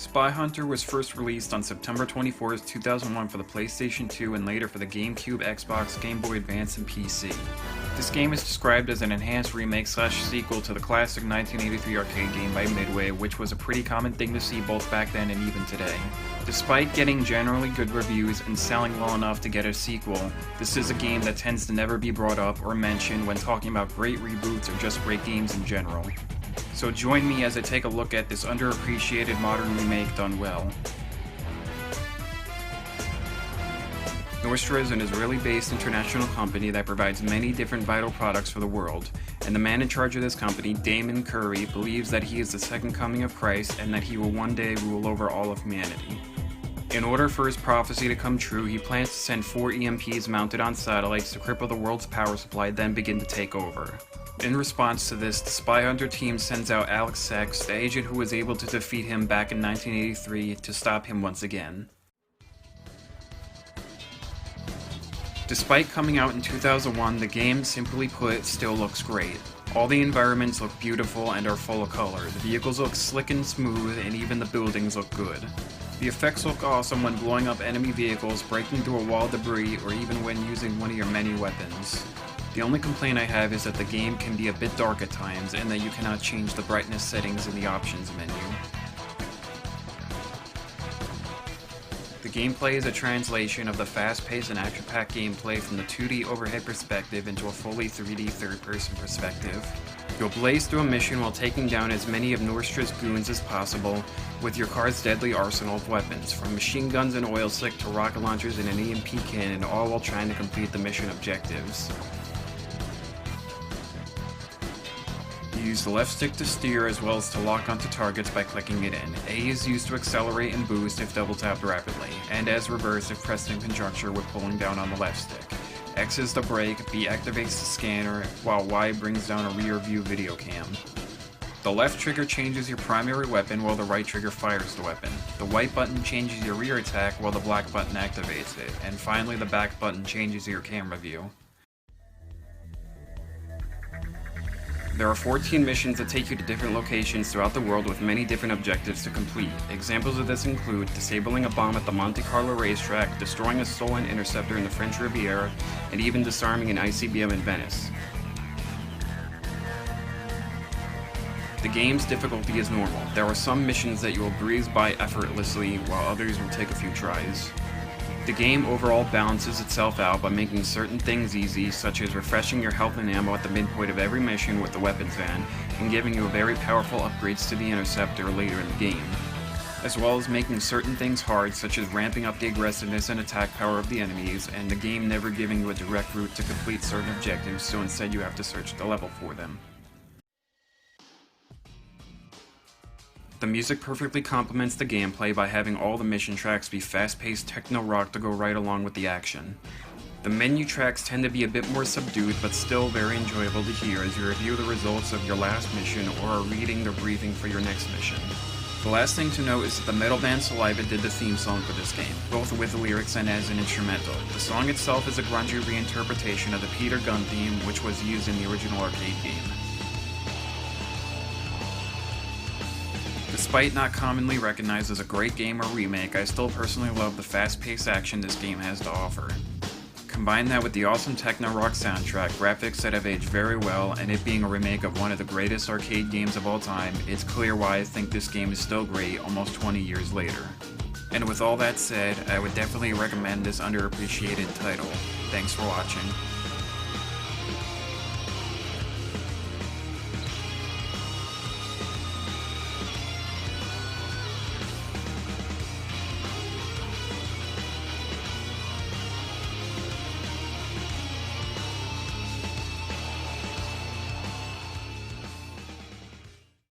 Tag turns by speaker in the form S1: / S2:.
S1: SpyHunter was first released on September 24, 2001 for the PlayStation 2 and later for the GameCube, Xbox, Game Boy Advance, and PC. This game is described as an enhanced remake/sequel to the classic 1983 arcade game by Midway, which was a pretty common thing to see both back then and even today. Despite getting generally good reviews and selling well enough to get a sequel, this is a game that tends to never be brought up or mentioned when talking about great reboots or just great games in general. So join me as I take a look at this underappreciated modern remake done well. Nordstrom is an Israeli-based international company that provides many different vital products for the world, and the man in charge of this company, Damon Curry, believes that he is the second coming of Christ and that he will one day rule over all of humanity. In order for his prophecy to come true, he plans to send 4 EMPs mounted on satellites to cripple the world's power supply, then begin to take over. In response to this, the SpyHunter team sends out Alex Sex, the agent who was able to defeat him back in 1983, to stop him once again. Despite coming out in 2001, the game, simply put, still looks great. All the environments look beautiful and are full of color, the vehicles look slick and smooth, and even the buildings look good. The effects look awesome when blowing up enemy vehicles, breaking through a wall of debris, or even when using one of your many weapons. The only complaint I have is that the game can be a bit dark at times, and that you cannot change the brightness settings in the options menu. The gameplay is a translation of the fast-paced and action-packed gameplay from the 2D overhead perspective into a fully 3D third-person perspective. You'll blaze through a mission while taking down as many of Nordstrom's goons as possible with your car's deadly arsenal of weapons, from machine guns and oil slick to rocket launchers and an EMP cannon, all while trying to complete the mission objectives. You use the left stick to steer as well as to lock onto targets by clicking it in. A is used to accelerate and boost if double tapped rapidly, and as reverse if pressed in conjunction with pulling down on the left stick. X is the brake, B activates the scanner, while Y brings down a rear view video cam. The left trigger changes your primary weapon while the right trigger fires the weapon. The white button changes your rear attack while the black button activates it, and finally the back button changes your camera view. There are 14 missions that take you to different locations throughout the world with many different objectives to complete. Examples of this include disabling a bomb at the Monte Carlo racetrack, destroying a stolen interceptor in the French Riviera, and even disarming an ICBM in Venice. The game's difficulty is normal. There are some missions that you will breeze by effortlessly, while others will take a few tries. The game overall balances itself out by making certain things easy, such as refreshing your health and ammo at the midpoint of every mission with the weapons van, and giving you very powerful upgrades to the interceptor later in the game, as well as making certain things hard, such as ramping up the aggressiveness and attack power of the enemies, and the game never giving you a direct route to complete certain objectives, so instead you have to search the level for them. The music perfectly complements the gameplay by having all the mission tracks be fast-paced techno rock to go right along with the action. The menu tracks tend to be a bit more subdued, but still very enjoyable to hear as you review the results of your last mission or are reading the briefing for your next mission. The last thing to note is that the metal band Saliva did the theme song for this game, both with the lyrics and as an instrumental. The song itself is a grungy reinterpretation of the Peter Gunn theme, which was used in the original arcade game. Despite not commonly recognized as a great game or remake, I still personally love the fast-paced action this game has to offer. Combine that with the awesome techno-rock soundtrack, graphics that have aged very well, and it being a remake of one of the greatest arcade games of all time, it's clear why I think this game is still great almost 20 years later. And with all that said, I would definitely recommend this underappreciated title. Thanks for watching.